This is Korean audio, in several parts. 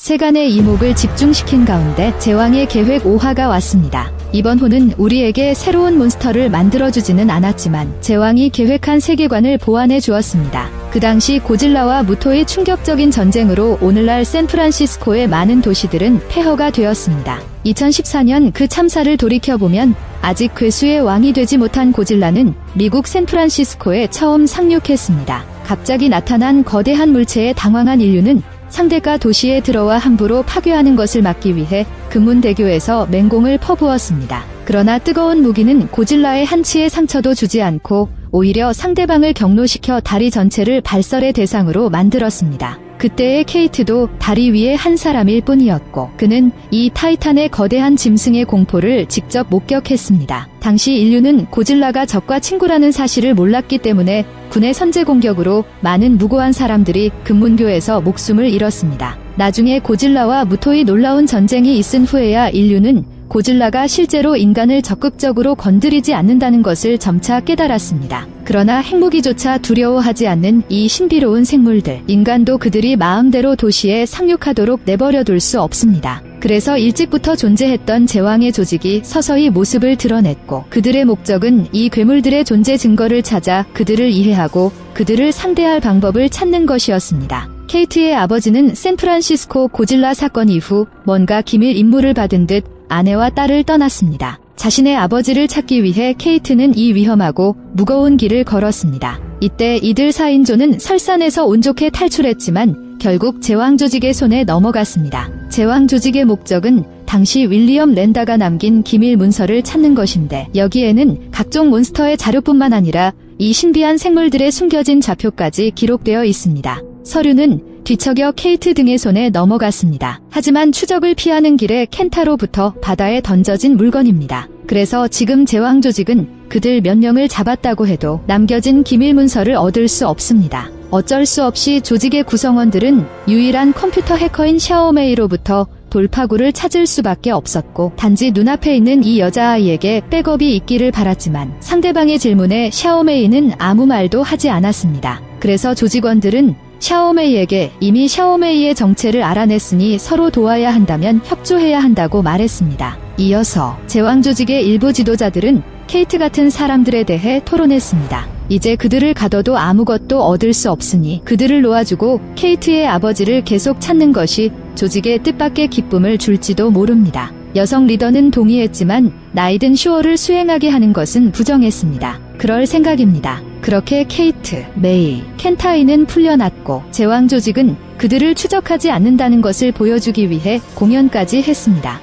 세간의 이목을 집중시킨 가운데 제왕의 계획 5화가 왔습니다. 이번 호는 우리에게 새로운 몬스터를 만들어주지는 않았지만 제왕이 계획한 세계관을 보완해 주었습니다. 그 당시 고질라와 무토의 충격적인 전쟁으로 오늘날 샌프란시스코의 많은 도시들은 폐허가 되었습니다. 2014년 그 참사를 돌이켜보면 아직 괴수의 왕이 되지 못한 고질라는 미국 샌프란시스코에 처음 상륙했습니다. 갑자기 나타난 거대한 물체에 당황한 인류는 상대가 도시에 들어와 함부로 파괴하는 것을 막기 위해 금문대교에서 맹공을 퍼부었습니다. 그러나 뜨거운 무기는 고질라의 한치의 상처도 주지 않고 오히려 상대방을 경로시켜 다리 전체를 발설의 대상으로 만들었습니다. 그때의 케이트도 다리 위에 한 사람일 뿐이었고 그는 이 타이탄의 거대한 짐승의 공포를 직접 목격했습니다. 당시 인류는 고질라가 적과 친구라는 사실을 몰랐기 때문에 군의 선제 공격으로 많은 무고한 사람들이 금문교에서 목숨을 잃었습니다. 나중에 고질라와 무토의 놀라운 전쟁이 있은 후에야 인류는 고질라가 실제로 인간을 적극적으로 건드리지 않는다는 것을 점차 깨달았습니다. 그러나 핵무기조차 두려워하지 않는 이 신비로운 생물들, 인간도 그들이 마음대로 도시에 상륙하도록 내버려둘 수 없습니다. 그래서 일찍부터 존재했던 제왕의 조직이 서서히 모습을 드러냈고 그들의 목적은 이 괴물들의 존재 증거를 찾아 그들을 이해하고 그들을 상대할 방법을 찾는 것이었습니다. 케이트의 아버지는 샌프란시스코 고질라 사건 이후 뭔가 기밀 임무를 받은 듯 아내와 딸을 떠났습니다. 자신의 아버지를 찾기 위해 케이트는 이 위험하고 무거운 길을 걸었습니다. 이때 이들 4인조는 설산에서 운 좋게 탈출했지만 결국 제왕 조직의 손에 넘어갔습니다. 제왕 조직의 목적은 당시 윌리엄 랜다가 남긴 기밀 문서를 찾는 것인데 여기에는 각종 몬스터의 자료뿐만 아니라 이 신비한 생물들의 숨겨진 좌표까지 기록되어 있습니다. 서류는 뒤척여 케이트 등의 손에 넘어갔습니다. 하지만 추적을 피하는 길에 켄타로부터 바다에 던져진 물건입니다. 그래서 지금 제왕 조직은 그들 몇 명을 잡았다고 해도 남겨진 기밀 문서를 얻을 수 없습니다. 어쩔 수 없이 조직의 구성원들은 유일한 컴퓨터 해커인 샤오메이로부터 돌파구를 찾을 수밖에 없었고 단지 눈앞에 있는 이 여자아이에게 백업이 있기를 바랐지만 상대방의 질문에 샤오메이는 아무 말도 하지 않았습니다. 그래서 조직원들은 샤오메이에게 이미 샤오메이의 정체를 알아냈으니 서로 도와야 한다면 협조해야 한다고 말했습니다. 이어서 제왕 조직의 일부 지도자들은 케이트 같은 사람들에 대해 토론했습니다. 이제 그들을 가둬도 아무것도 얻을 수 없으니 그들을 놓아주고 케이트의 아버지를 계속 찾는 것이 조직의 뜻밖의 기쁨을 줄지도 모릅니다. 여성 리더는 동의했지만 나이든 슈어를 수행하게 하는 것은 부정했습니다. 그럴 생각입니다. 그렇게 케이트, 메이, 켄타이는 풀려났고 제왕 조직은 그들을 추적하지 않는다는 것을 보여주기 위해 공연까지 했습니다.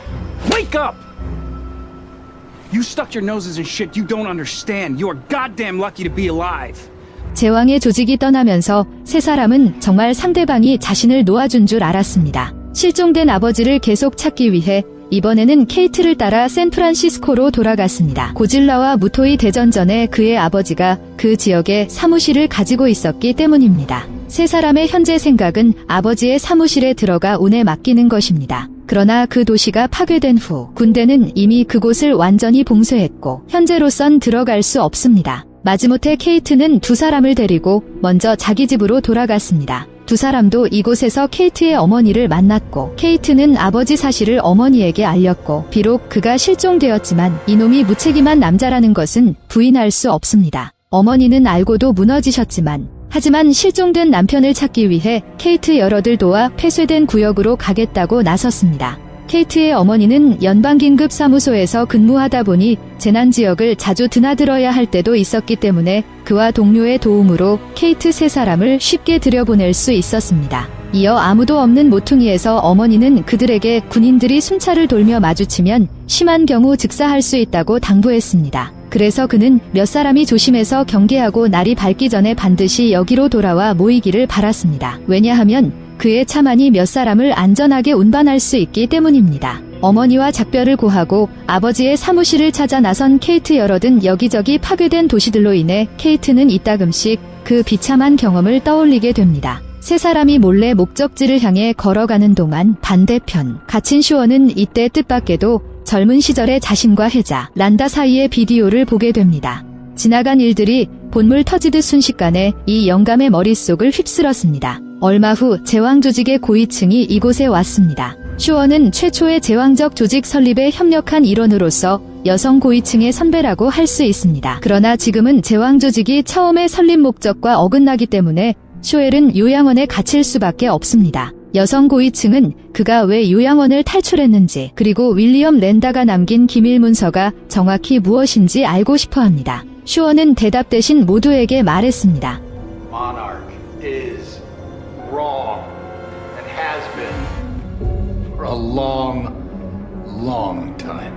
Wake up! You stuck your noses in shit you don't understand. You are goddamn lucky to be alive. 제왕의 조직이 떠나면서 세 사람은 정말 상대방이 자신을 놓아준 줄 알았습니다. 실종된 아버지를 계속 찾기 위해 이번에는 케이트를 따라 샌프란시스코로 돌아갔습니다. 고질라와 무토의 대전 전에 그의 아버지가 그 지역에 사무실을 가지고 있었기 때문입니다. 세 사람의 현재 생각은 아버지의 사무실에 들어가 운에 맡기는 것입니다. 그러나 그 도시가 파괴된 후 군대는 이미 그곳을 완전히 봉쇄했고 현재로선 들어갈 수 없습니다. 마지못해 케이트는 두 사람을 데리고 먼저 자기 집으로 돌아갔습니다. 두 사람도 이곳에서 케이트의 어머니를 만났고 케이트는 아버지 사실을 어머니에게 알렸고 비록 그가 실종되었지만 이놈이 무책임한 남자라는 것은 부인할 수 없습니다. 어머니는 알고도 무너지셨지만 하지만 실종된 남편을 찾기 위해 케이트 여럿을 도와 폐쇄된 구역으로 가겠다고 나섰습니다. 케이트의 어머니는 연방긴급사무소에서 근무하다 보니 재난지역을 자주 드나들어야 할 때도 있었기 때문에 그와 동료의 도움으로 케이트 세 사람을 쉽게 들여보낼 수 있었습니다. 이어 아무도 없는 모퉁이에서 어머니는 그들에게 군인들이 순찰을 돌며 마주치면 심한 경우 즉사할 수 있다고 당부했습니다. 그래서 그는 몇 사람이 조심해서 경계하고 날이 밝기 전에 반드시 여기로 돌아와 모이기를 바랐습니다. 왜냐하면 그의 차만이 몇 사람을 안전하게 운반할 수 있기 때문입니다. 어머니와 작별을 고하고 아버지의 사무실을 찾아 나선 케이트 여럿은 여기저기 파괴된 도시들로 인해 케이트는 이따금씩 그 비참한 경험을 떠올리게 됩니다. 세 사람이 몰래 목적지를 향해 걸어가는 동안 반대편 갇힌 슈어는 이때 뜻밖에도 젊은 시절의 자신과 혜자, 란다 사이의 비디오를 보게 됩니다. 지나간 일들이 본물 터지듯 순식간에 이 영감의 머릿속을 휩쓸었습니다. 얼마 후 제왕 조직의 고위층이 이곳에 왔습니다. 슈어는 최초의 제왕적 조직 설립에 협력한 일원으로서 여성 고위층의 선배라고 할 수 있습니다. 그러나 지금은 제왕 조직이 처음의 설립 목적과 어긋나기 때문에 쇼엘은 요양원에 갇힐 수밖에 없습니다. 여성 고위층은 그가 왜 요양원을 탈출했는지 그리고 윌리엄 랜다가 남긴 기밀 문서가 정확히 무엇인지 알고 싶어 합니다. 슈어는 대답 대신 모두에게 말했습니다. Monarch is wrong and has been for a long, long time.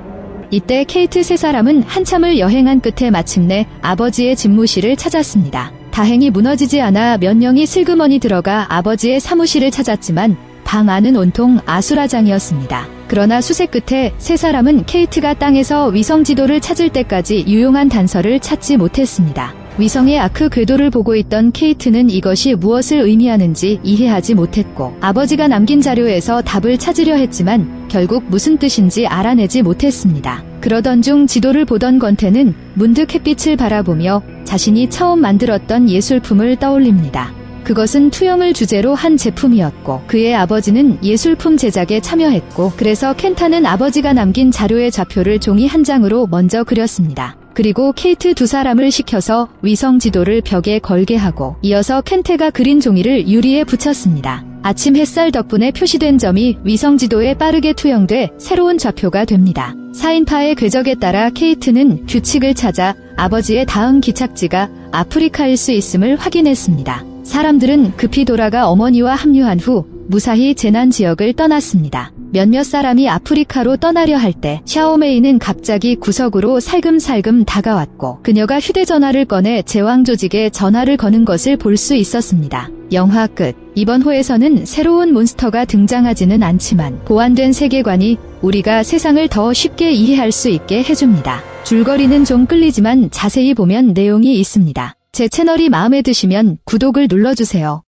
이때 케이트 세 사람은 한참을 여행한 끝에 마침내 아버지의 집무실을 찾았습니다. 다행히 무너지지 않아 몇 명이 슬그머니 들어가 아버지의 사무실을 찾았지만 방 안은 온통 아수라장이었습니다. 그러나 수색 끝에 세 사람은 케이트가 땅에서 위성 지도를 찾을 때까지 유용한 단서를 찾지 못했습니다. 위성의 아크 궤도를 보고 있던 케이트는 이것이 무엇을 의미하는지 이해하지 못했고 아버지가 남긴 자료에서 답을 찾으려 했지만 결국 무슨 뜻인지 알아내지 못했습니다. 그러던 중 지도를 보던 건태는 문득 햇빛을 바라보며 자신이 처음 만들었던 예술품을 떠올립니다. 그것은 투영을 주제로 한 제품이었고 그의 아버지는 예술품 제작에 참여했고 그래서 켄타는 아버지가 남긴 자료의 좌표를 종이 한 장으로 먼저 그렸습니다. 그리고 케이트 두 사람을 시켜서 위성 지도를 벽에 걸게 하고 이어서 켄테가 그린 종이를 유리에 붙였습니다. 아침 햇살 덕분에 표시된 점이 위성 지도에 빠르게 투영돼 새로운 좌표가 됩니다. 4인파의 궤적에 따라 케이트는 규칙을 찾아 아버지의 다음 기착지가 아프리카일 수 있음을 확인했습니다. 사람들은 급히 돌아가 어머니와 합류한 후 무사히 재난 지역을 떠났습니다. 몇몇 사람이 아프리카로 떠나려 할 때 샤오메이는 갑자기 구석으로 살금살금 다가왔고 그녀가 휴대전화를 꺼내 제왕 조직에 전화를 거는 것을 볼 수 있었습니다. 영화 끝. 이번 호에서는 새로운 몬스터가 등장하지는 않지만 보완된 세계관이 우리가 세상을 더 쉽게 이해할 수 있게 해줍니다. 줄거리는 좀 끌리지만 자세히 보면 내용이 있습니다. 제 채널이 마음에 드시면 구독을 눌러주세요.